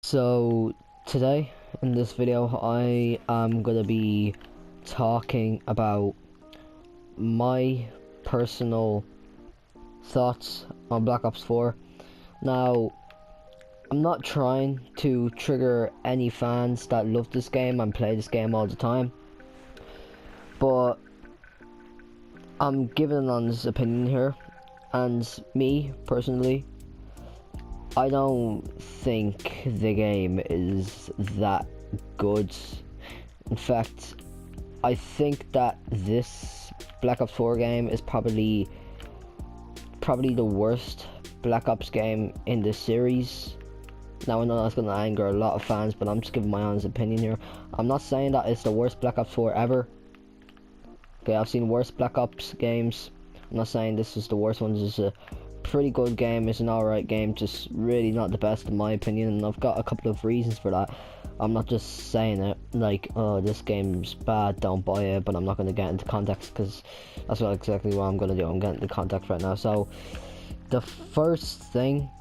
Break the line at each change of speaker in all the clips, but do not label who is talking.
So today in this video I am gonna be talking about my personal thoughts on Black Ops 4. Now, I'm not trying to trigger any fans that love this game and play this game all the time, but I'm giving an honest opinion here, and me personally, I don't think the game is that good. In fact, I think that this Black Ops 4 game is probably the worst Black Ops game in the series. Now, I know that's going to anger a lot of fans, but I'm just giving my honest opinion here. I'm not saying that it's the worst Black Ops 4 ever. Okay, I've seen worse Black Ops games. I'm not saying this is the worst one. This is a pretty good game. It's an alright game, just really not the best in my opinion, and I've got a couple of reasons for that. I'm not just saying it like, oh, this game's bad, don't buy it, but I'm not going to get into context, because that's not exactly what I'm going to do. I'm getting into context right now. So the first thing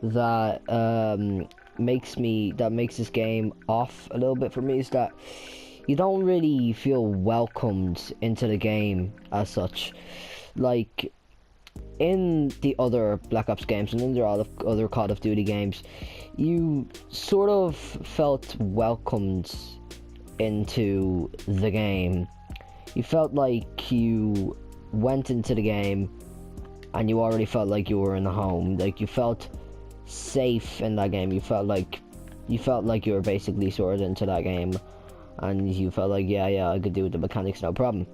that makes this game off a little bit for me is that you don't really feel welcomed into the game as such. Like, in the other Black Ops games and in the other Call of Duty games, you sort of felt welcomed into the game. You felt like you went into the game and you already felt like you were in the home. Like, you felt safe in that game. You felt like you were basically sorted into that game, and you felt like, yeah, I could do the mechanics, no problem.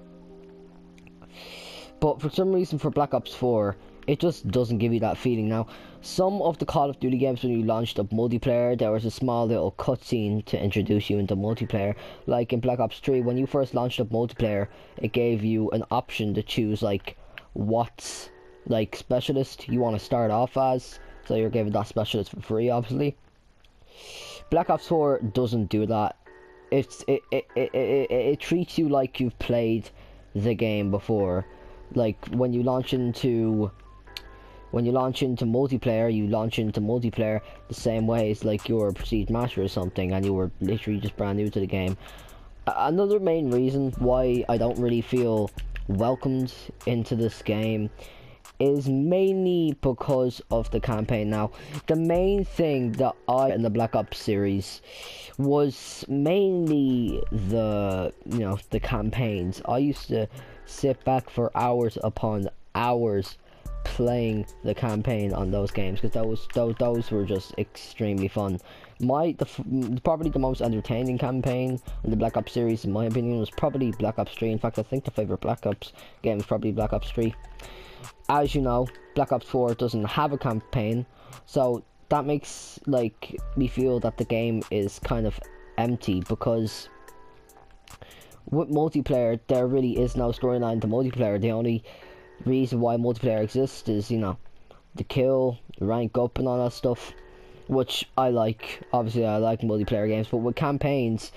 But for some reason, for Black Ops 4, it just doesn't give you that feeling. Now, some of the Call of Duty games, when you launched up multiplayer, there was a small little cutscene to introduce you into multiplayer. Like in Black Ops 3, when you first launched up multiplayer, it gave you an option to choose like what like specialist you want to start off as. So you're given that specialist for free, obviously. Black Ops 4 doesn't do that. It treats you like you've played the game before. Like, when you launch into multiplayer, you launch into multiplayer the same way as like you're a Prestige Master or something, and you were literally just brand new to the game. Another main reason why I don't really feel welcomed into this game is mainly because of the campaign. Now, the main thing that in the Black Ops series was mainly the campaigns. I used to sit back for hours upon hours playing the campaign on those games, because those were just extremely fun. Probably the most entertaining campaign in the Black Ops series, in my opinion, was probably Black Ops 3. In fact, I think the favorite Black Ops game is probably Black Ops 3. As you know, Black Ops 4 doesn't have a campaign, so that makes like me feel that the game is kind of empty, because with multiplayer there really is no storyline to multiplayer. The only reason why multiplayer exists is, the kill, rank up and all that stuff, which I like. Obviously I like multiplayer games, but with campaigns,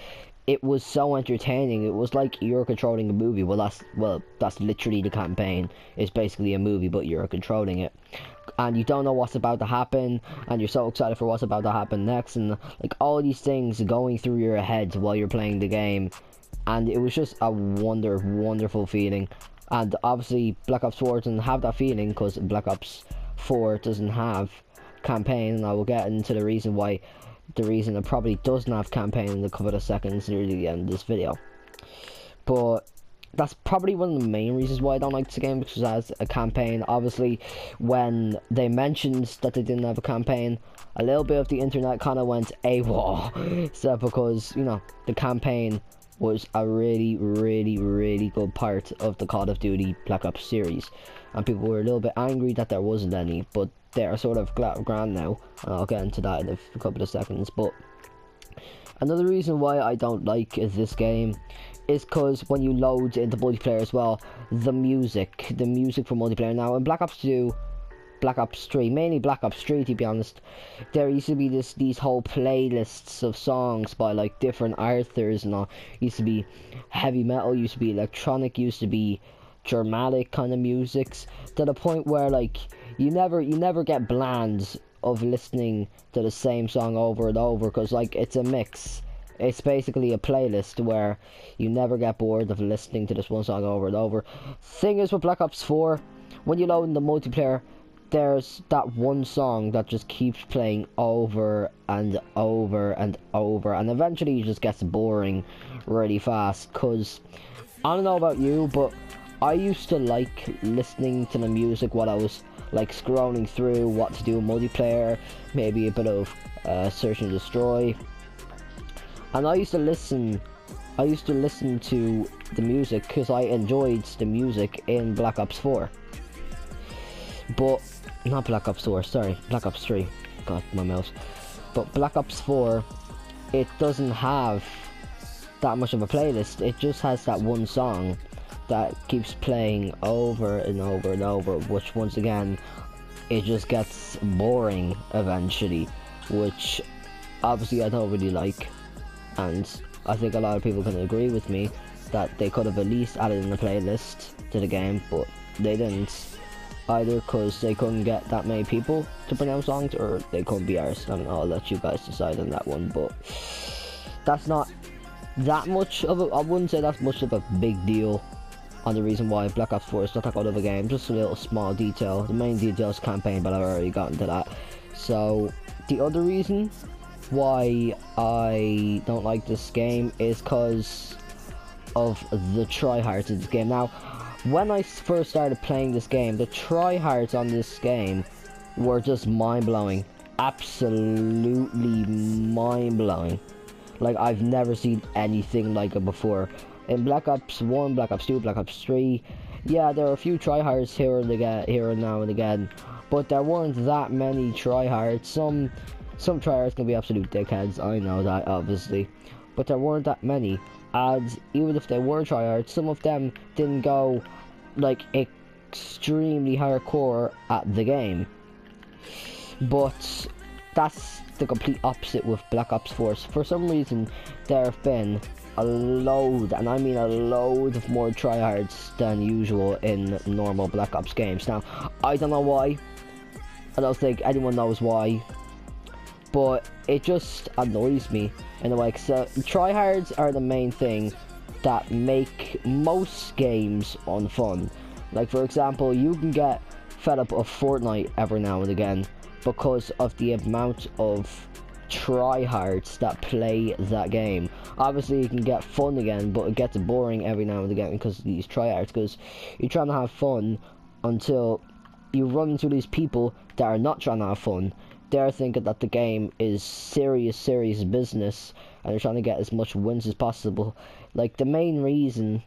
it was so entertaining. It was like you're controlling a movie. That's literally the campaign. It's basically a movie, but you're controlling it, and you don't know what's about to happen, and you're so excited for what's about to happen next, and like all these things going through your head while you're playing the game. And it was just a wonderful feeling. And obviously Black Ops 4 doesn't have that feeling, because Black Ops 4 doesn't have campaign, and I will get into the reason why. The reason it probably doesn't have campaign in a couple of seconds near the end of this video. But that's probably one of the main reasons why I don't like this game, because it has a campaign. Obviously, when they mentioned that they didn't have a campaign, a little bit of the internet kind of went AWOL. So because, the campaign was a really good part of the Call of Duty Black Ops series, and people were a little bit angry that there wasn't any, but they're sort of grand now, and I'll get into that in a couple of seconds. But another reason why I don't like this game is because when you load into multiplayer as well, the music for multiplayer. Now, in Black Ops 2, Black Ops 3, mainly Black Ops 3 to be honest, there used to be these whole playlists of songs by like different authors and all. Used to be heavy metal, used to be electronic, used to be dramatic kind of musics, to the point where like you never get bland of listening to the same song over and over, because like it's a mix. It's basically a playlist where you never get bored of listening to this one song over and over. Thing is with Black Ops 4, when you load in the multiplayer, there's that one song that just keeps playing over and over and over, and eventually it just gets boring really fast. Cause I don't know about you, but I used to like listening to the music while I was like scrolling through what to do in multiplayer, maybe a bit of search and destroy. And I used to listen to the music because I enjoyed the music in Black Ops 4. But, not Black Ops 4, sorry, Black Ops 3. God, my mouse. But Black Ops 4, it doesn't have that much of a playlist. It just has that one song that keeps playing over and over and over, which once again, it just gets boring eventually, which obviously I don't really like. And I think a lot of people can agree with me that they could have at least added in a playlist to the game, but they didn't. Either because they couldn't get that many people to pronounce songs, or they couldn't be arsed. I don't know, I'll let you guys decide on that one, but that's not that much of a, I wouldn't say that's much of a big deal on the reason why Black Ops 4 is not that good of a game. Just a little small detail. The main detail is campaign, but I've already gotten to that. So, the other reason why I don't like this game is because of the tryhards in this game. Now, when I first started playing this game, the tryhards on this game were just mind-blowing. Absolutely mind-blowing. Like, I've never seen anything like it before. In Black Ops 1, Black Ops 2, Black Ops 3, yeah, there are a few tryhards here and now and again, but there weren't that many tryhards. Some tryhards can be absolute dickheads, I know that, obviously, but there weren't that many. And even if they were tryhards, some of them didn't go like extremely hardcore at the game. But that's the complete opposite with Black Ops 4. For some reason, there have been a load, and I mean a load of more tryhards than usual in normal Black Ops games. Now, I don't know why. I don't think anyone knows why. But it just annoys me in a way. So tryhards are the main thing that make most games unfun. Like, for example, you can get fed up of Fortnite every now and again because of the amount of tryhards that play that game. Obviously, you can get fun again, but it gets boring every now and again because of these tryhards. Because you're trying to have fun until you run into these people that are not trying to have fun. They're thinking that the game is serious business, and they're trying to get as much wins as possible. Like, the main reason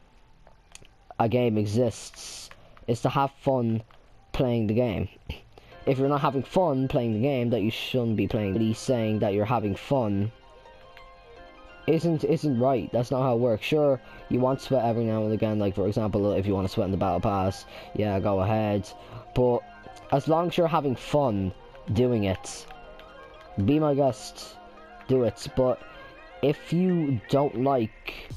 a game exists is to have fun playing the game. If you're not having fun playing the game, that you shouldn't be playing. Really saying that you're having fun isn't right. That's not how it works. Sure, you want to sweat every now and again. Like, for example, if you want to sweat in the battle pass, yeah, go ahead. But as long as you're having fun doing it, be my guest, do it. But if you don't like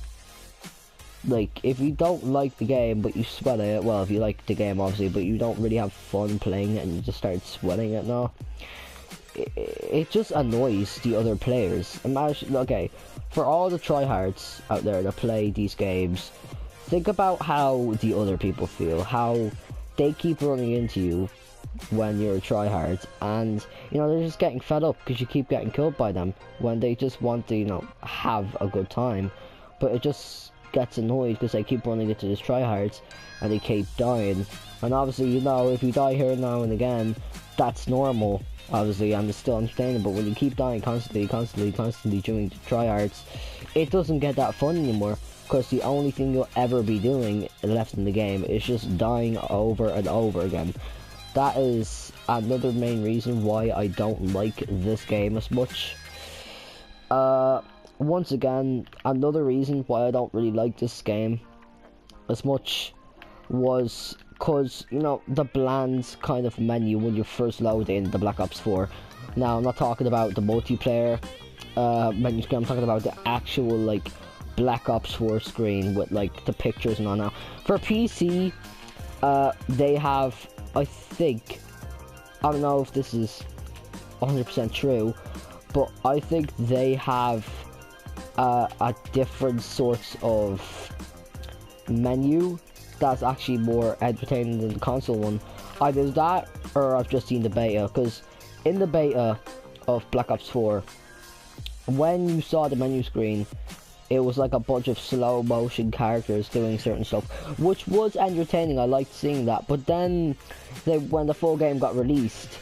if you don't like the game but you sweat it, well, if you like the game obviously but you don't really have fun playing it and you just start sweating it now, it just annoys the other players. Imagine, okay, for all the tryhards out there that play these games, think about how the other people feel, how they keep running into you when you're a tryhard, and you know, they're just getting fed up because you keep getting killed by them when they just want to, you know, have a good time. But it just gets annoyed because they keep running into these tryhards and they keep dying. And obviously, you know, if you die here now and again, that's normal, obviously, and it's still entertaining. But when you keep dying constantly during the tryhards, it doesn't get that fun anymore, because the only thing you'll ever be doing left in the game is just dying over and over again. That is another main reason why I don't like this game as much. Once again, another reason why I don't really like this game as much was because, you know, the bland kind of menu when you first load in the Black Ops 4. Now, I'm not talking about the multiplayer menu screen, I'm talking about the actual, like, Black Ops 4 screen with, like, the pictures and all. Now, for PC, they have, I think, I don't know if this is 100% true, but I think they have a different sorts of menu that's actually more entertaining than the console one. Either that, or I've just seen the beta, because in the beta of Black Ops 4, when you saw the menu screen, it was like a bunch of slow motion characters doing certain stuff, which was entertaining. I liked seeing that. But then when the full game got released,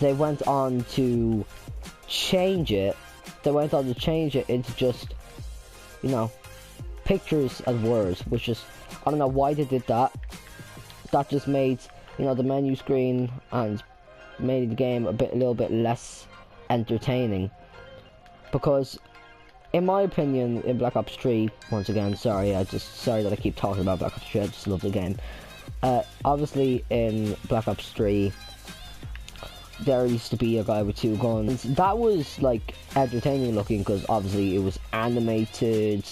they went on to change it. They went on to change it into just, you know, pictures and words, which is, I don't know why they did that. That just made, you know, the menu screen and made the game a little bit less entertaining. Because in my opinion, in Black Ops 3, once again, sorry that I keep talking about Black Ops 3, I just love the game. Obviously in Black Ops 3, there used to be a guy with 2 guns. That was like entertaining looking, because obviously it was animated,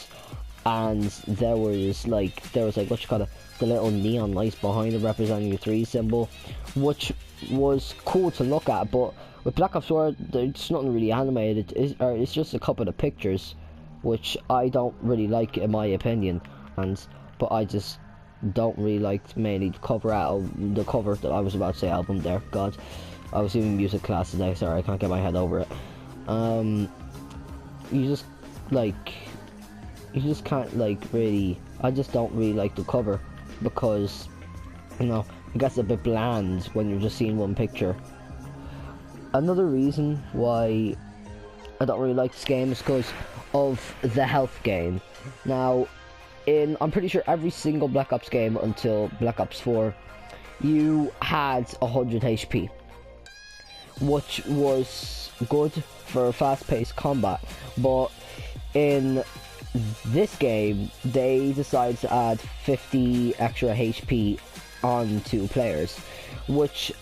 and there was like what you call it, the little neon lights behind it representing your 3 symbol, which was cool to look at. But with Black Ops 4, there's nothing really animated. It's just a couple of pictures, which I don't really like in my opinion. But I just don't really like mainly the cover the cover that I was about to say album there. God, I was in music class today. Sorry, I can't get my head over it. You just can't like really. I just don't really like the cover, because, you know, it gets a bit bland when you're just seeing one picture. Another reason why I don't really like this game is because of the health gain. Now, I'm pretty sure every single Black Ops game until Black Ops 4, you had 100 HP, which was good for fast-paced combat. But in this game, they decided to add 50 extra HP onto players, which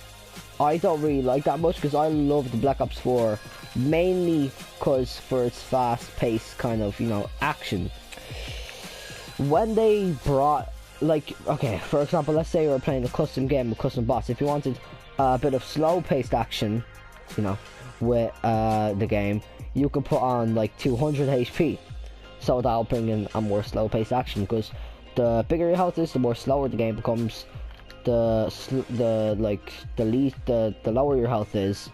I don't really like that much, because I love the Black Ops 4 mainly because for its fast-paced kind of, you know, action. When they brought, like, okay, for example, let's say you were playing a custom game with custom bots. If you wanted a bit of slow-paced action, you know, with the game, you could put on like 200 HP, so that'll bring in a more slow-paced action, because the bigger your health is, the more slower the game becomes. The lower your health is,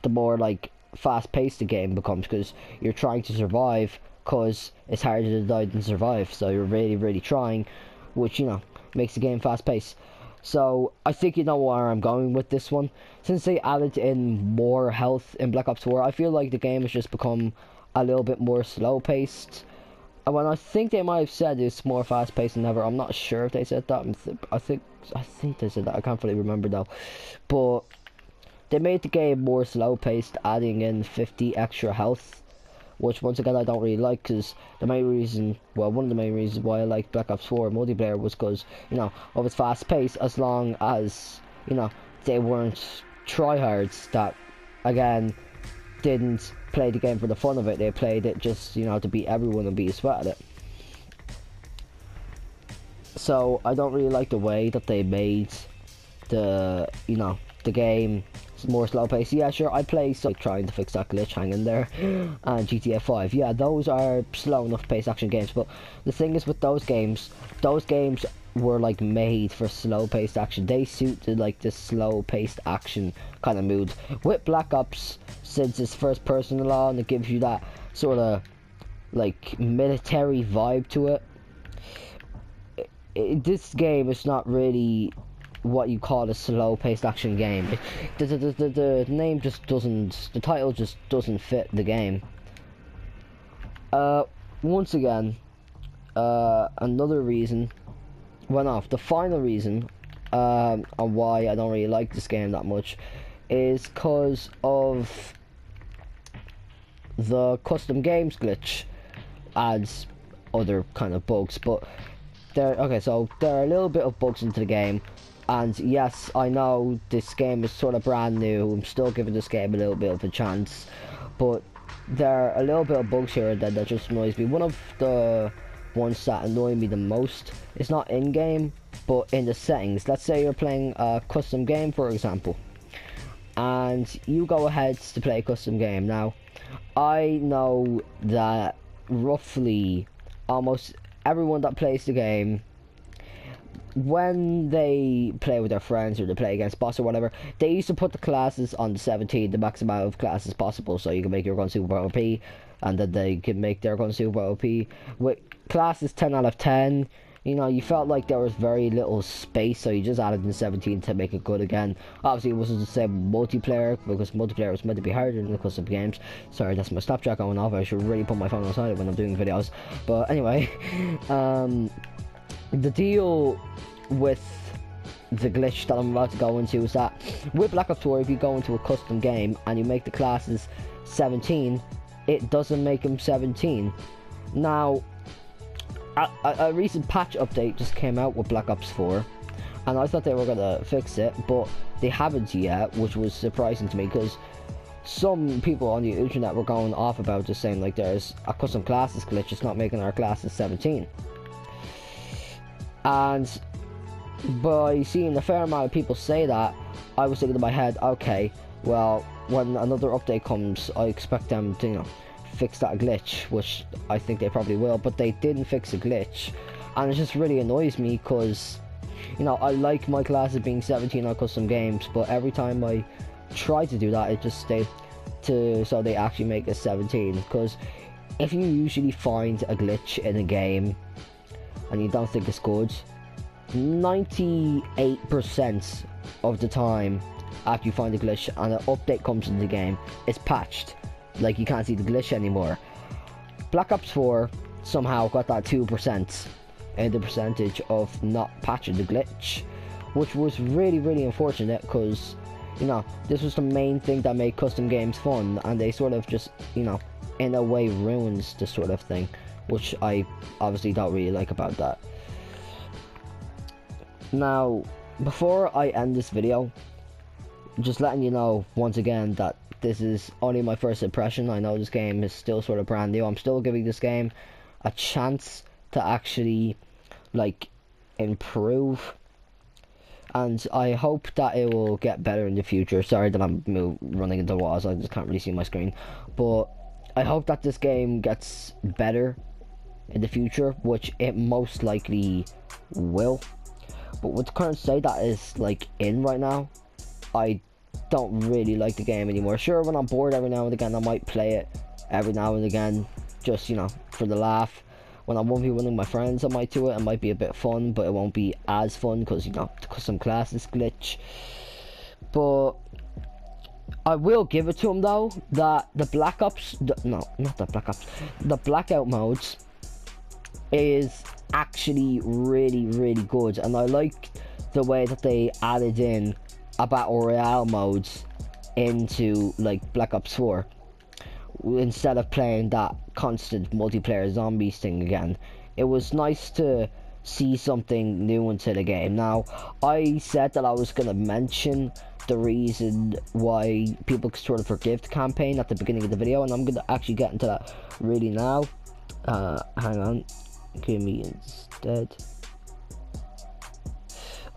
the more like fast-paced the game becomes, because you're trying to survive, because it's harder to die than survive, so you're really trying, which, you know, makes the game fast-paced. So I think you know where I'm going with this one. Since they added in more health in Black Ops 4, I feel like the game has just become a little bit more slow-paced. And when I think they might have said it's more fast-paced than ever, I'm not sure if they said that. I think they said that. I can't fully remember though. But they made the game more slow-paced, adding in 50 extra health, which once again I don't really like, because one of the main reasons why I like Black Ops 4 multiplayer was because, you know, of its fast-paced, as long as, you know, they weren't tryhards that, again, didn't play the game for the fun of it. They played it just, you know, to beat everyone and beat a sweat at it. So I don't really like the way that they made the, you know, the game more slow paced. Yeah, sure, I play like trying to fix that glitch, hang in there, and GTA 5. Yeah, those are slow enough paced action games, but the thing is with those games were like made for slow paced action. They suited like this slow paced action kind of mood. With Black Ops, since it's first person law and it gives you that sort of like military vibe to it, this game is not really what you call a slow-paced action game. The name just doesn't, the title just doesn't fit the game. Once again, another reason, the final reason on why I don't really like this game that much is because of the custom games glitch adds other kind of bugs. But so there are a little bit of bugs into the game, and yes, I know this game is sort of brand new. I'm still giving this game a little bit of a chance, but there are a little bit of bugs here and there that just annoys me. One of the ones that annoy me the most is not in game, but in the settings. Let's say you're playing a custom game, for example, and you go ahead to play a custom game. Now, I know that roughly almost everyone that plays the game, when they play with their friends or they play against boss or whatever, they used to put the classes on the 17, the max amount of classes possible, so you can make your gun super OP, and then they can make their gun super OP. With classes 10 out of 10, you know, you felt like there was very little space, so you just added in 17 to make it good again. Obviously, it wasn't the same multiplayer, because multiplayer was meant to be harder than the custom games. Sorry, that's my Snapchat going off. I should really put my phone on silent when I'm doing videos. But anyway, the deal with the glitch that I'm about to go into is that with Black Ops 4, if you go into a custom game and you make the classes 17, it doesn't make them 17. Now, a recent patch update just came out with Black Ops 4, and I thought they were gonna fix it, but they haven't yet, which was surprising to me, because some people on the internet were going off about just saying like there's a custom classes glitch, it's not making our classes 17. And by seeing a fair amount of people say that, I was thinking in my head, okay, well, when another update comes, I expect them to, you know, fix that glitch, which I think they probably will, but they didn't fix a glitch, and it just really annoys me, because, you know, I like my classes being 17 on custom games, but every time I try to do that, it just stays to, so they actually make it 17, because if you usually find a glitch in a game, and you don't think it's good, 98% of the time after you find a glitch and an update comes into the game, it's patched. Like, you can't see the glitch anymore. Black Ops 4 somehow got that 2% in the percentage of not patching the glitch, which was really, really unfortunate, because, you know, this was the main thing that made custom games fun, and they sort of just, you know, in a way ruins this sort of thing, which I obviously don't really like about that. Now, before I end this video, just letting you know once again that this is only my first impression. I know this game is still sort of brand new. I'm still giving this game a chance to actually, like, improve, and I hope that it will get better in the future. Sorry that I'm running into walls, I just can't really see my screen, but I hope that this game gets better in the future, which it most likely will. But with the current state that is, like, in right now, I don't really like the game anymore. Sure, when I'm bored every now and again, I might play it every now and again, just, you know, for the laugh. When I'm 1v1 with my friends, I might do it. It might be a bit fun, but it won't be as fun, because, you know, the custom classes glitch. But I will give it to him, though, that the Black Ops, no, not the Black Ops, the Blackout modes is actually really, really good, and I like the way that they added in a battle royale modes into, like, Black Ops 4, instead of playing that constant multiplayer zombies thing again. It was nice to see something new into the game. Now, I said that I was gonna mention the reason why people sort of forgive the campaign at the beginning of the video, and I'm gonna actually get into that really now. Hang on, give me instead.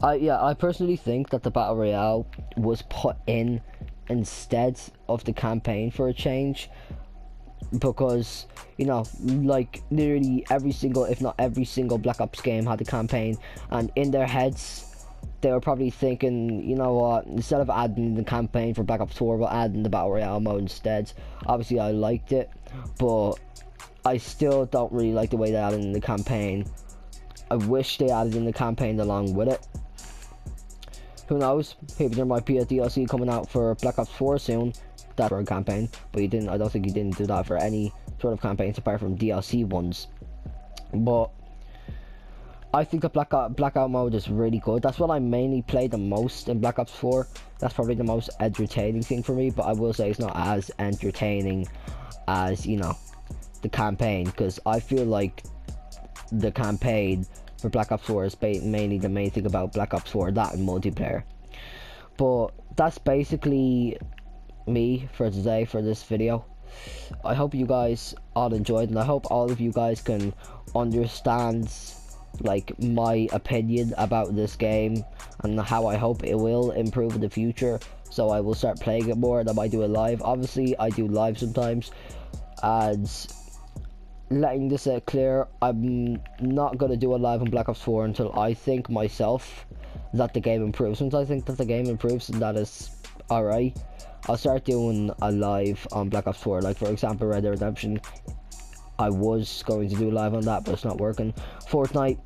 Yeah, I personally think that the Battle Royale was put in instead of the campaign for a change, because, you know, like, literally every single, if not every single Black Ops game had a campaign, and in their heads, they were probably thinking, you know what, instead of adding the campaign for Black Ops 4, we'll add in the Battle Royale mode instead. Obviously, I liked it, but I still don't really like the way they added in the campaign. I wish they added in the campaign along with it. Who knows? Maybe there might be a DLC coming out for Black Ops 4 soon. That's for a campaign, but he didn't. I don't think he didn't do that for any sort of campaigns apart from DLC ones. But I think the Blackout mode is really good. That's what I mainly play the most in Black Ops 4. That's probably the most entertaining thing for me. But I will say it's not as entertaining as, you know, the campaign, because I feel like the campaign for Black Ops 4 is mainly the main thing about Black Ops 4, that and multiplayer. But that's basically me for today, for this video. I hope you guys all enjoyed, and I hope all of you guys can understand, like, my opinion about this game and how I hope it will improve in the future. so I will start playing it more, and I might do it live. Obviously, I do live sometimes, and letting this clear, I'm not gonna do a live on Black Ops 4 until I think myself that the game improves. Once I think that the game improves and that is alright, I'll start doing a live on Black Ops 4. Like, for example, Red Dead Redemption, I was going to do live on that, but it's not working. Fortnite,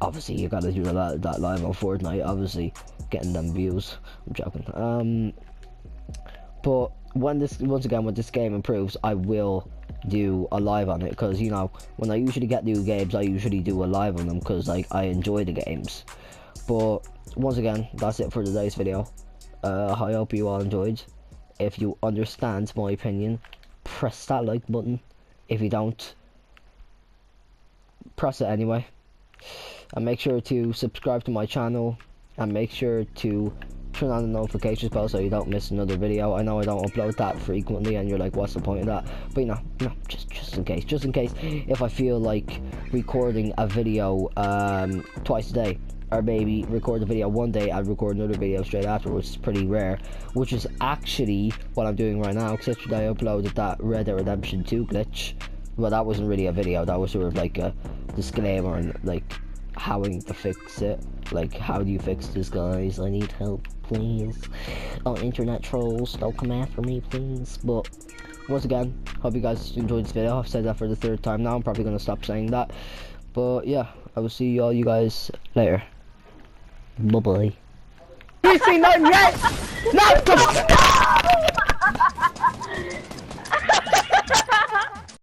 obviously you gotta do that live on Fortnite, obviously getting them views. I'm joking. But when this game improves, I will do a live on it, because you know, when I usually get new games, I usually do a live on them because like I enjoy the games. But once again, that's it for today's video. I hope you all enjoyed. If you understand my opinion, press that like button. If you don't, press it anyway. And make sure to subscribe to my channel, and make sure to turn on the notifications bell so you don't miss another video. I know I don't upload that frequently, and you're like, what's the point of that? But you know, just in case, if I feel like recording a video twice a day, or maybe record a video one day and record another video straight after, which is pretty rare, which is actually what I'm doing right now, except that I uploaded that Red Dead Redemption 2 glitch. Well, that wasn't really a video, that was sort of like a disclaimer and like how I need to fix it. Like, how do you fix this, guys? I need help, please. Oh, internet trolls, don't come after me, please. But once again, hope you guys enjoyed this video. I've said that for the 3rd time now. I'm probably gonna stop saying that. But yeah, I will see all you guys later. Bye bye. You see nothing yet? No!